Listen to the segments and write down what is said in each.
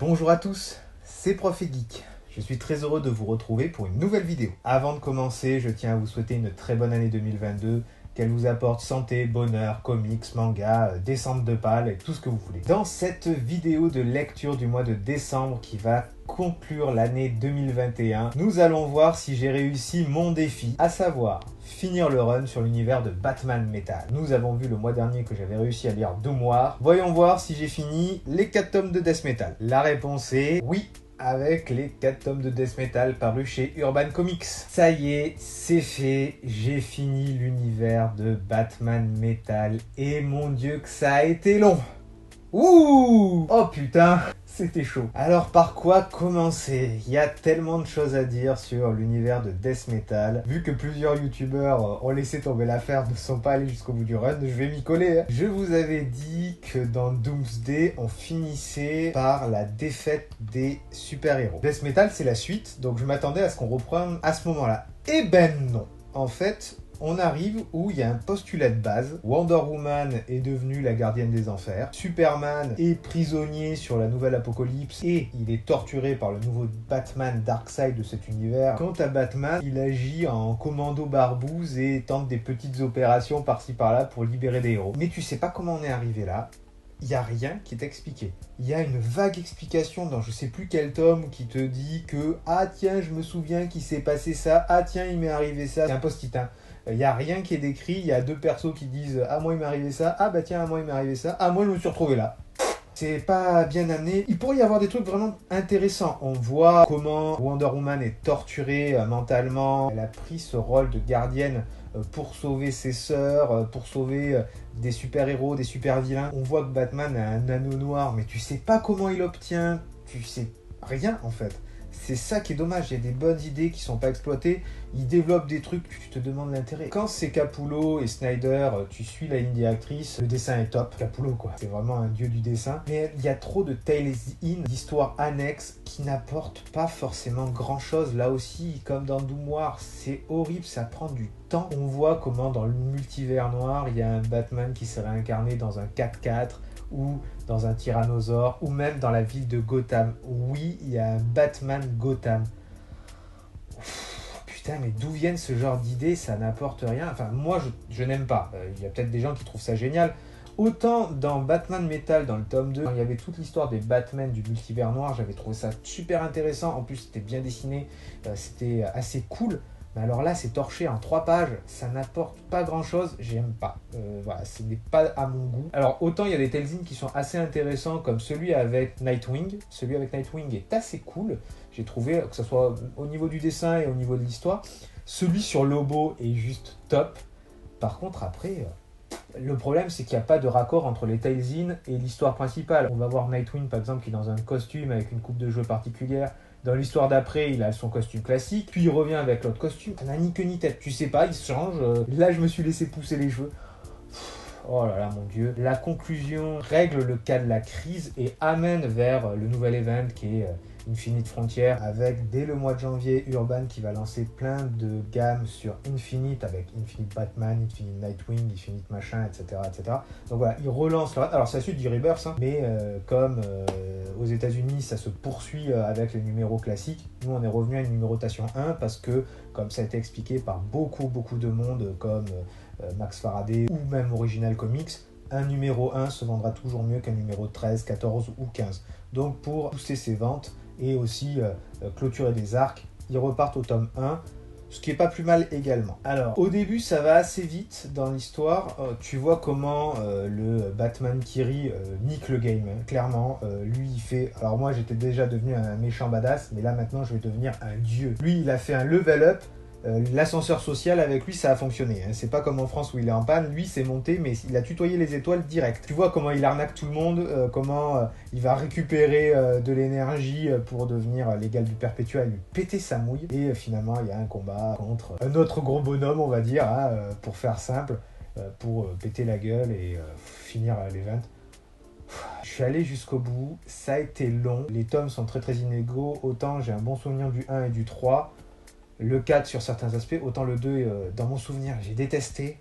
Bonjour à tous, c'est Prof et Geek. Je suis très heureux de vous retrouver pour une nouvelle vidéo. Avant de commencer, je tiens à vous souhaiter une très bonne année 2022, qu'elle vous apporte santé, bonheur, comics, manga, descente de pales et tout ce que vous voulez. Dans cette vidéo de lecture du mois de décembre qui va conclure l'année 2021, nous allons voir si j'ai réussi mon défi, à savoir finir le run sur l'univers de Batman Metal. Nous avons vu le mois dernier que j'avais réussi à lire Doom War. Voyons voir si j'ai fini les 4 tomes de Death Metal. La réponse est oui, avec les 4 tomes de Death Metal parus chez Urban Comics. Ça y est, c'est fait, j'ai fini l'univers de Batman Metal et mon dieu que ça a été long. Ouh! Oh putain, c'était chaud. Alors par quoi commencer? Il y a tellement de choses à dire sur l'univers de Death Metal. Vu que plusieurs youtubeurs ont laissé tomber l'affaire, ne sont pas allés jusqu'au bout du run, je vais m'y coller. Hein. Je vous avais dit que dans Doomsday, on finissait par la défaite des super-héros. Death Metal, c'est la suite, donc je m'attendais à ce qu'on reprenne à ce moment-là. Eh ben non. En fait, on arrive où il y a un postulat de base. Wonder Woman est devenue la gardienne des enfers. Superman est prisonnier sur la nouvelle apocalypse et il est torturé par le nouveau Batman Darkseid de cet univers. Quant à Batman, il agit en commando barbouze et tente des petites opérations par-ci par-là pour libérer des héros. Mais tu sais pas comment on est arrivé là. Il n'y a rien qui est expliqué. Il y a une vague explication dans je sais plus quel tome qui te dit que « Ah tiens, je me souviens qu'il s'est passé ça. Ah tiens, il m'est arrivé ça. » C'est un post-it. Il n'y a rien qui est décrit. Il y a deux persos qui disent « Ah moi, il m'est arrivé ça. Ah bah tiens, à moi, il m'est arrivé ça. Ah moi, je me suis retrouvé là. » C'est pas bien amené. Il pourrait y avoir des trucs vraiment intéressants. On voit comment Wonder Woman est torturée mentalement. Elle a pris ce rôle de gardienne pour sauver ses sœurs, pour sauver des super-héros, des super-vilains. On voit que Batman a un anneau noir, mais tu sais pas comment il l'obtient. Tu sais rien en fait. C'est ça qui est dommage, il y a des bonnes idées qui sont pas exploitées, ils développent des trucs, tu te demandes l'intérêt. Quand c'est Capullo et Snyder, tu suis la ligne directrice, le dessin est top. Capullo quoi, c'est vraiment un dieu du dessin. Mais il y a trop de tales in, d'histoires annexes qui n'apportent pas forcément grand chose. Là aussi, comme dans Doom War, c'est horrible, ça prend du temps. On voit comment dans le multivers noir, il y a un Batman qui s'est réincarné dans un 4x4, ou dans un tyrannosaure, ou même dans la ville de Gotham. Oui, il y a un Batman Gotham. Putain, mais d'où viennent ce genre d'idées? Ça n'apporte rien. Enfin, moi, je n'aime pas. Il y a peut-être des gens qui trouvent ça génial. Autant dans Batman Metal, dans le tome 2, quand il y avait toute l'histoire des Batman du multivers noir, j'avais trouvé ça super intéressant. En plus, c'était bien dessiné, c'était assez cool. Mais alors là, c'est torché en 3 pages, ça n'apporte pas grand-chose, j'aime pas. Voilà, ce n'est pas à mon goût. Alors, autant il y a des tales-in qui sont assez intéressants, comme celui avec Nightwing. Celui avec Nightwing est assez cool, j'ai trouvé, que ce soit au niveau du dessin et au niveau de l'histoire. Celui sur Lobo est juste top. Par contre, après, le problème, c'est qu'il n'y a pas de raccord entre les tales-in et l'histoire principale. On va voir Nightwing, par exemple, qui est dans un costume avec une coupe de cheveux particulière. Dans l'histoire d'après, il a son costume classique, puis il revient avec l'autre costume. Ça n'a ni queue ni tête, tu sais pas, il se change. Là, je me suis laissé pousser les cheveux. Oh là là, mon dieu. La conclusion règle le cas de la crise et amène vers le nouvel event qui est Infinite Frontier, avec dès le mois de janvier Urban qui va lancer plein de gammes sur Infinite, avec Infinite Batman, Infinite Nightwing, Infinite machin, etc. etc. Donc voilà, il relance leur... Alors c'est la suite du Rebirth, hein, mais comme aux États-Unis ça se poursuit avec les numéros classiques, nous on est revenu à une numérotation 1 parce que, comme ça a été expliqué par beaucoup de monde comme Max Faraday ou même Original Comics, un numéro 1 se vendra toujours mieux qu'un numéro 13, 14 ou 15. Donc pour booster ses ventes et aussi clôturer des arcs, ils repartent au tome 1, ce qui est pas plus mal également. Alors, au début, ça va assez vite dans l'histoire. Tu vois comment le Batman Kiri nique le game. Hein. Clairement, lui, il fait... Alors moi, j'étais déjà devenu un méchant badass, mais là, maintenant, je vais devenir un dieu. Lui, il a fait un level up. L'ascenseur social avec lui ça a fonctionné, hein. C'est pas comme en France où il est en panne, lui c'est monté mais il a tutoyé les étoiles direct. Tu vois comment il arnaque tout le monde, comment il va récupérer de l'énergie pour devenir l'égal du perpétuel, lui péter sa mouille et finalement il y a un combat contre un autre gros bonhomme on va dire, hein, pour faire simple, pour péter la gueule et finir l'event. Je suis allé jusqu'au bout, ça a été long, les tomes sont très inégaux, autant j'ai un bon souvenir du 1 et du 3, le 4 sur certains aspects, autant le 2, dans mon souvenir, j'ai détesté.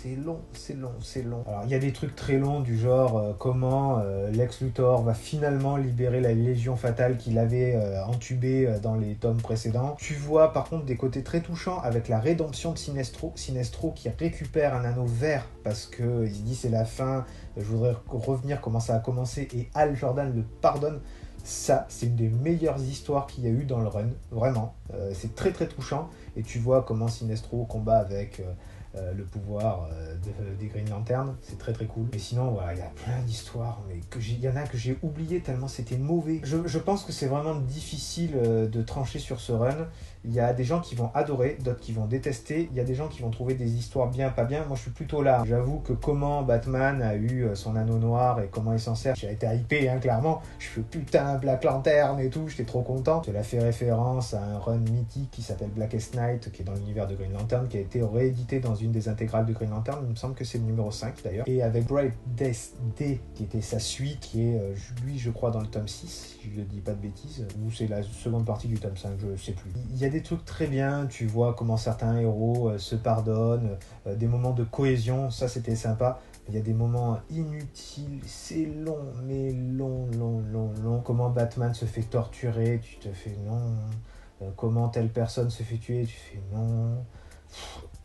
c'est long, c'est long, c'est long. Alors, il y a des trucs très longs du genre comment Lex Luthor va finalement libérer la Légion Fatale qu'il avait entubée dans les tomes précédents. Tu vois par contre des côtés très touchants avec la rédemption de Sinestro. Sinestro qui récupère un anneau vert parce qu'il se dit c'est la fin, je voudrais revenir comment ça a commencé et Hal Jordan le pardonne. Ça, c'est une des meilleures histoires qu'il y a eu dans le run, vraiment. C'est très très touchant et tu vois comment Sinestro combat avec le pouvoir des Green Lantern, c'est très très cool. Et sinon, voilà, il y a plein d'histoires, mais il y en a que j'ai oublié tellement c'était mauvais. Je pense que c'est vraiment difficile de trancher sur ce run. Il y a des gens qui vont adorer, d'autres qui vont détester. Il y a des gens qui vont trouver des histoires bien, pas bien. Moi, je suis plutôt là. J'avoue que comment Batman a eu son anneau noir et comment il s'en sert, j'ai été hypé, hein, clairement. Je fais putain, Black Lantern et tout, j'étais trop content. Cela fait référence à un run mythique qui s'appelle Blackest Night, qui est dans l'univers de Green Lantern, qui a été réédité dans une des intégrales de Green Lantern. Il me semble que c'est le numéro 5 d'ailleurs. Et avec Bright Death Day, qui était sa suite, qui est lui, je crois, dans le tome 6, si je ne dis pas de bêtises, ou c'est la seconde partie du tome 5, je sais plus. Il y a des trucs très bien, tu vois comment certains héros se pardonnent, des moments de cohésion, ça c'était sympa. Il y a des moments inutiles, c'est long, mais long. Comment Batman se fait torturer, tu te fais non. Comment telle personne se fait tuer, tu fais non.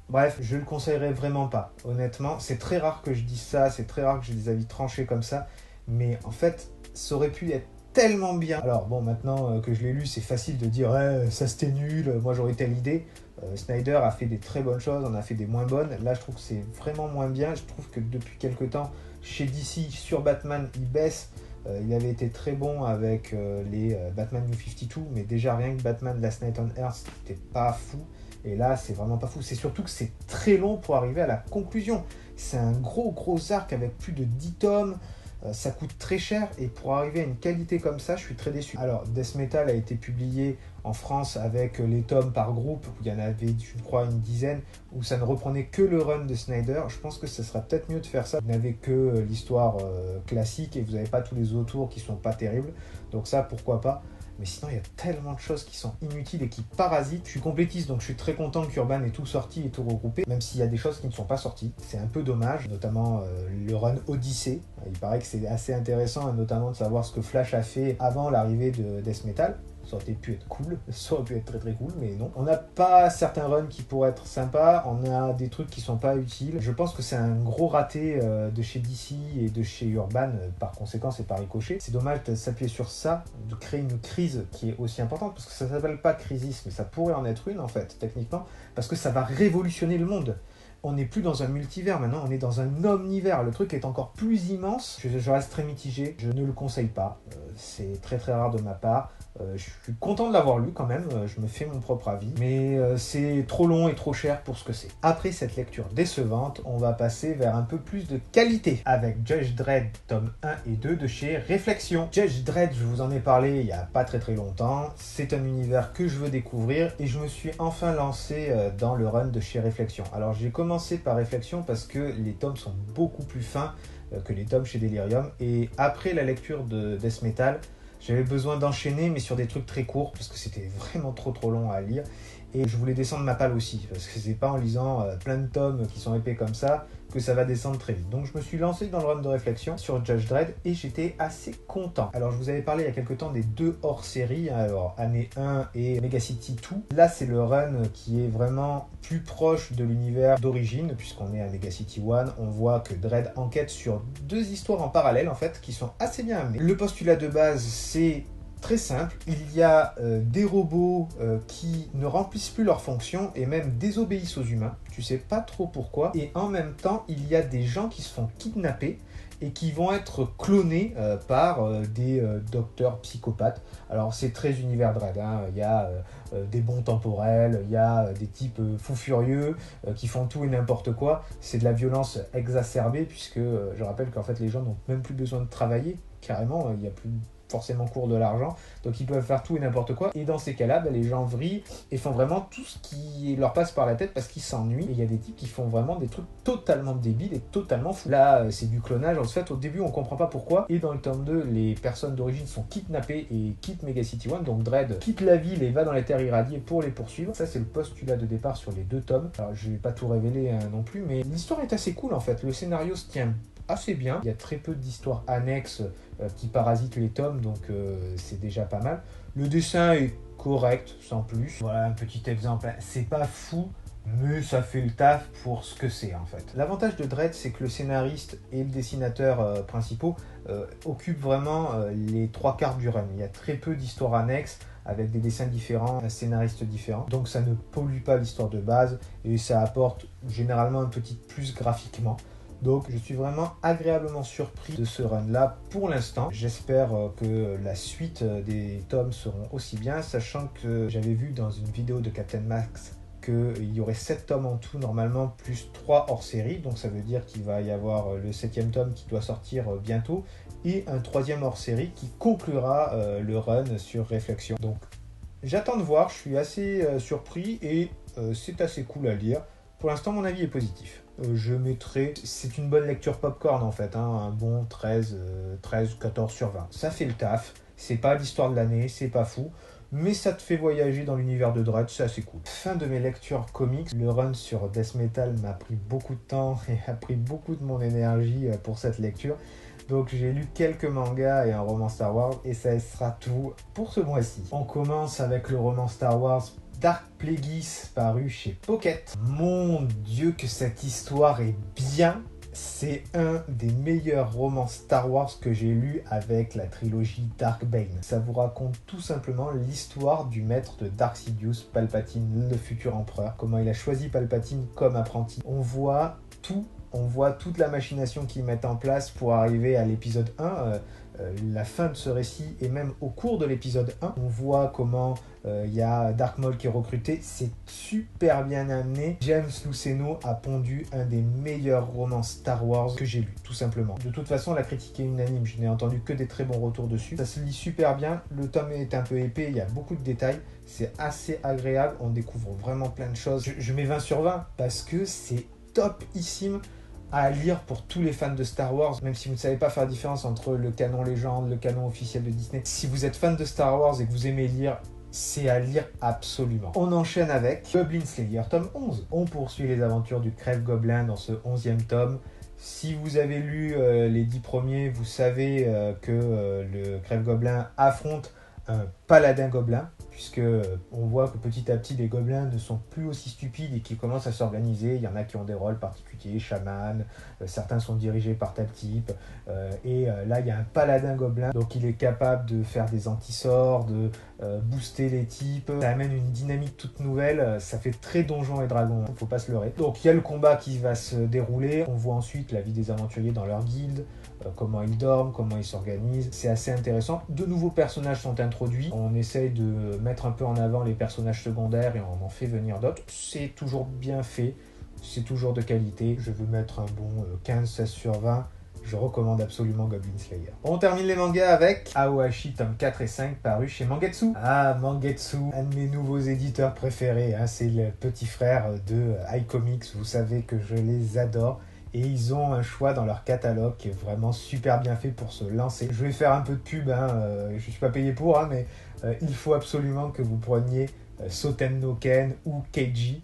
Bref, je le conseillerais vraiment pas, honnêtement. C'est très rare que je dise ça, c'est très rare que j'ai des avis tranchés comme ça, mais en fait, ça aurait pu être tellement bien. Alors bon, maintenant que je l'ai lu, c'est facile de dire ça c'était nul, moi j'aurais telle idée. Snyder a fait des très bonnes choses, en a fait des moins bonnes. Là, je trouve que c'est vraiment moins bien. Je trouve que depuis quelques temps, chez DC, sur Batman, il baisse. Il avait été très bon avec les Batman New 52, mais déjà rien que Batman Last Night on Earth, c'était pas fou. Et là, c'est vraiment pas fou. C'est surtout que c'est très long pour arriver à la conclusion. C'est un gros arc avec plus de 10 tomes. Ça coûte très cher et pour arriver à une qualité comme ça, je suis très déçu. Alors, Death Metal a été publié en France avec les tomes par groupe, où il y en avait, je crois, une dizaine, où ça ne reprenait que le run de Snyder. Je pense que ce serait peut-être mieux de faire ça. Vous n'avez que l'histoire classique et vous n'avez pas tous les autours qui sont pas terribles. Donc ça, pourquoi pas. Mais sinon, il y a tellement de choses qui sont inutiles et qui parasitent. Je suis complétiste, donc je suis très content qu'Urban ait tout sorti et tout regroupé, même s'il y a des choses qui ne sont pas sorties. C'est un peu dommage, notamment le run Odyssey. Il paraît que c'est assez intéressant, notamment de savoir ce que Flash a fait avant l'arrivée de Death Metal. Ça aurait pu être cool, ça aurait pu être très cool, mais non. On n'a pas certains runs qui pourraient être sympas, on a des trucs qui sont pas utiles. Je pense que c'est un gros raté de chez DC et de chez Urban, par conséquent et par ricochet. C'est dommage de s'appuyer sur ça, de créer une crise qui est aussi importante, parce que ça s'appelle pas crisis, mais ça pourrait en être une en fait, techniquement, parce que ça va révolutionner le monde. On n'est plus dans un multivers maintenant, on est dans un omnivers. Le truc est encore plus immense. Je reste très mitigé, je ne le conseille pas. C'est très rare de ma part. Je suis content de l'avoir lu quand même, je me fais mon propre avis. Mais c'est trop long et trop cher pour ce que c'est. Après cette lecture décevante, on va passer vers un peu plus de qualité. Avec Judge Dredd, tome 1 et 2 de chez Réflexion. Judge Dredd, je vous en ai parlé il n'y a pas très longtemps. C'est un univers que je veux découvrir et je me suis enfin lancé dans le run de chez Réflexion. Alors j'ai commencé par Réflexion parce que les tomes sont beaucoup plus fins que les tomes chez Delirium. Et après la lecture de Death Metal, j'avais besoin d'enchaîner, mais sur des trucs très courts, parce que c'était vraiment trop long à lire. Et je voulais descendre ma palle aussi, parce que c'est pas en lisant plein de tomes qui sont épais comme ça que ça va descendre très vite. Donc je me suis lancé dans le run de Réflexion sur Judge Dredd et j'étais assez content. Alors je vous avais parlé il y a quelques temps des deux hors-série, alors Année 1 et Megacity 2. Là c'est le run qui est vraiment plus proche de l'univers d'origine, puisqu'on est à Megacity 1. On voit que Dredd enquête sur deux histoires en parallèle en fait, qui sont assez bien amenées. Le postulat de base c'est très simple, il y a des robots qui ne remplissent plus leurs fonctions et même désobéissent aux humains, tu sais pas trop pourquoi, et en même temps il y a des gens qui se font kidnapper et qui vont être clonés par des docteurs psychopathes. Alors c'est très univers Dredd, hein. Il y a des bons temporels, il y a des types fous furieux qui font tout et n'importe quoi. C'est de la violence exacerbée puisque je rappelle qu'en fait les gens n'ont même plus besoin de travailler, carrément, il n'y a plus forcément court de l'argent, donc ils peuvent faire tout et n'importe quoi. Et dans ces cas-là, les gens vrillent et font vraiment tout ce qui leur passe par la tête parce qu'ils s'ennuient. Et il y a des types qui font vraiment des trucs totalement débiles et totalement fous. Là, c'est du clonage. En fait, au début, on comprend pas pourquoi. Et dans le tome 2, les personnes d'origine sont kidnappées et quittent Mega City 1. Donc Dredd quitte la ville et va dans les terres irradiées pour les poursuivre. Ça, c'est le postulat de départ sur les 2 tomes. Alors, je vais pas tout révéler non plus, mais l'histoire est assez cool en fait. Le scénario se tient assez bien. Il y a très peu d'histoires annexes qui parasitent les tomes, donc c'est déjà pas mal. Le dessin est correct, sans plus. Voilà un petit exemple. C'est pas fou, mais ça fait le taf pour ce que c'est en fait. L'avantage de Dredd, c'est que le scénariste et le dessinateur principaux occupent vraiment les 3/4 du run. Il y a très peu d'histoires annexes avec des dessins différents, un scénariste différent. Donc ça ne pollue pas l'histoire de base et ça apporte généralement un petit plus graphiquement. Donc je suis vraiment agréablement surpris de ce run-là pour l'instant. J'espère que la suite des tomes seront aussi bien, sachant que j'avais vu dans une vidéo de Captain Max qu'il y aurait 7 tomes en tout normalement, plus 3 hors série. Donc ça veut dire qu'il va y avoir le 7e tome qui doit sortir bientôt et un 3e hors série qui conclura le run sur Réflexion. Donc j'attends de voir, je suis assez surpris et c'est assez cool à lire. Pour l'instant, mon avis est positif. Je mettrai... C'est une bonne lecture popcorn en fait, hein, un bon 13, 14 sur 20. Ça fait le taf, c'est pas l'histoire de l'année, c'est pas fou, mais ça te fait voyager dans l'univers de Dredd, c'est assez cool. Fin de mes lectures comics, le run sur Death Metal m'a pris beaucoup de temps et a pris beaucoup de mon énergie pour cette lecture. Donc j'ai lu quelques mangas et un roman Star Wars et ça sera tout pour ce mois-ci. On commence avec le roman Star Wars Dark Plagueis paru chez Pocket. Mon Dieu que cette histoire est bien. C'est un des meilleurs romans Star Wars que j'ai lu avec la trilogie Dark Bane. Ça vous raconte tout simplement l'histoire du maître de Dark Sidious, Palpatine, le futur empereur. Comment il a choisi Palpatine comme apprenti. On voit toute la machination qu'ils mettent en place pour arriver à l'épisode 1, la fin de ce récit et même au cours de l'épisode 1. On voit comment il y a Dark Maul qui est recruté, c'est super bien amené. James Luceno a pondu un des meilleurs romans Star Wars que j'ai lu, tout simplement. De toute façon, la critique est unanime, je n'ai entendu que des très bons retours dessus. Ça se lit super bien, le tome est un peu épais, il y a beaucoup de détails, c'est assez agréable, on découvre vraiment plein de choses. Je mets 20 sur 20 parce que c'est topissime à lire pour tous les fans de Star Wars, même si vous ne savez pas faire la différence entre le canon légende, le canon officiel de Disney. Si vous êtes fan de Star Wars et que vous aimez lire, c'est à lire absolument. On enchaîne avec Goblin Slayer, tome 11. On poursuit les aventures du Crève-Gobelin dans ce 11e tome. Si vous avez lu les 10 premiers, vous savez que le Crève-Gobelin affronte un paladin gobelin, puisque on voit que petit à petit les gobelins ne sont plus aussi stupides et qu'ils commencent à s'organiser. Il y en a qui ont des rôles particuliers, chaman, certains sont dirigés par tel type, et là il y a un paladin gobelin, donc il est capable de faire des anti-sorts, de booster les types. Ça amène une dynamique toute nouvelle, ça fait très donjon et dragon, faut pas se leurrer. Donc il y a le combat qui va se dérouler, on voit ensuite la vie des aventuriers dans leur guilde, comment ils dorment, comment ils s'organisent, c'est assez intéressant. De nouveaux personnages sont introduits, on essaye de mettre un peu en avant les personnages secondaires et on en fait venir d'autres. C'est toujours bien fait, c'est toujours de qualité. Je veux mettre un bon 15-16 sur 20. Je recommande absolument Goblin Slayer. On termine les mangas avec Aoashi tome 4 et 5 paru chez Mangetsu. Ah, Mangetsu, un de mes nouveaux éditeurs préférés, hein, c'est le petit frère de iComics, vous savez que je les adore. Et ils ont un choix dans leur catalogue qui est vraiment super bien fait pour se lancer. Je vais faire un peu de pub, hein, je ne suis pas payé pour, hein, mais il faut absolument que vous preniez Soten no Ken ou Keiji,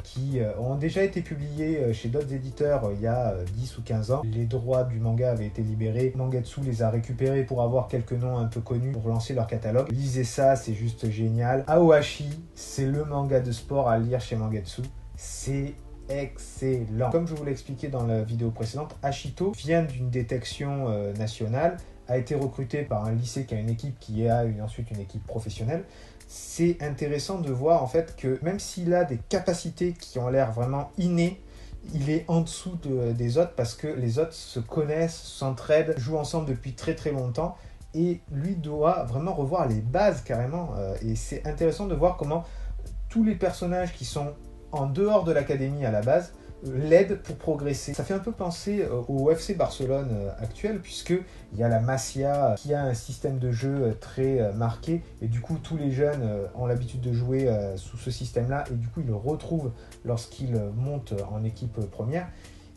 qui ont déjà été publiés chez d'autres éditeurs il y a 10 ou 15 ans. Les droits du manga avaient été libérés, Mangetsu les a récupérés pour avoir quelques noms un peu connus pour lancer leur catalogue. Lisez ça, c'est juste génial. Aoashi, c'est le manga de sport à lire chez Mangetsu. C'est excellent. Comme je vous l'ai expliqué dans la vidéo précédente, Ashito vient d'une détection nationale, a été recruté par un lycée qui a une équipe qui a ensuite une équipe professionnelle. C'est intéressant de voir en fait que même s'il a des capacités qui ont l'air vraiment innées, il est en dessous des autres parce que les autres se connaissent, s'entraident, jouent ensemble depuis très très longtemps et lui doit vraiment revoir les bases carrément. Et c'est intéressant de voir comment tous les personnages qui sont en dehors de l'académie à la base l'aide pour progresser. Ça fait un peu penser au FC Barcelone actuel, puisqu'il y a la Masia qui a un système de jeu très marqué, et du coup tous les jeunes ont l'habitude de jouer sous ce système-là, et du coup ils le retrouvent lorsqu'ils montent en équipe première.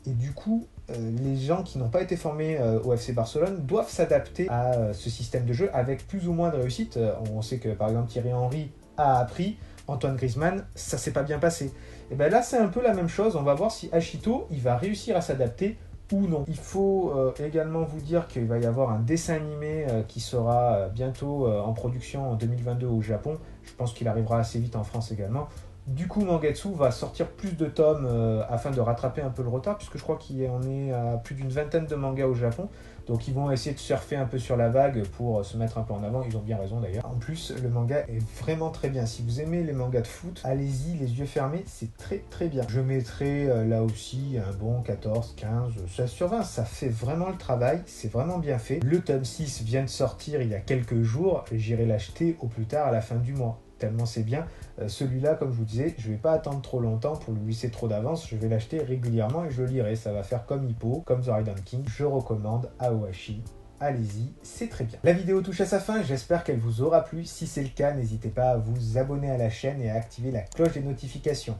Et du coup, les gens qui n'ont pas été formés au FC Barcelone doivent s'adapter à ce système de jeu avec plus ou moins de réussite. On sait que par exemple Thierry Henry a appris, Antoine Griezmann, ça s'est pas bien passé. Et bien là, c'est un peu la même chose. On va voir si Hachito, il va réussir à s'adapter ou non. Il faut également vous dire qu'il va y avoir un dessin animé qui sera bientôt en production en 2022 au Japon. Je pense qu'il arrivera assez vite en France également. Du coup, Mangetsu va sortir plus de tomes afin de rattraper un peu le retard, puisque je crois qu'on est à plus d'une vingtaine de mangas au Japon. Donc ils vont essayer de surfer un peu sur la vague pour se mettre un peu en avant. Ils ont bien raison d'ailleurs. En plus, le manga est vraiment très bien. Si vous aimez les mangas de foot, allez-y les yeux fermés, c'est très très bien. Je mettrai là aussi un bon 14, 15, 16 sur 20. Ça fait vraiment le travail, c'est vraiment bien fait. Le tome 6 vient de sortir il y a quelques jours. J'irai l'acheter au plus tard à la fin du mois. Tellement c'est bien. Celui-là, comme je vous disais, je ne vais pas attendre trop longtemps pour lui laisser trop d'avance. Je vais l'acheter régulièrement et je le lirai. Ça va faire comme Hippo, comme The Raiden King. Je recommande Aoashi. Allez-y, c'est très bien. La vidéo touche à sa fin, j'espère qu'elle vous aura plu. Si c'est le cas, n'hésitez pas à vous abonner à la chaîne et à activer la cloche des notifications.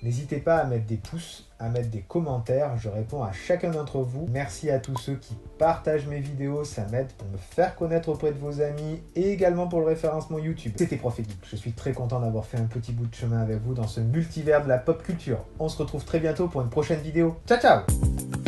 N'hésitez pas à mettre des pouces, à mettre des commentaires, je réponds à chacun d'entre vous. Merci à tous ceux qui partagent mes vidéos, ça m'aide pour me faire connaître auprès de vos amis et également pour le référencement YouTube. C'était ProfitGeek, je suis très content d'avoir fait un petit bout de chemin avec vous dans ce multivers de la pop culture. On se retrouve très bientôt pour une prochaine vidéo. Ciao ciao!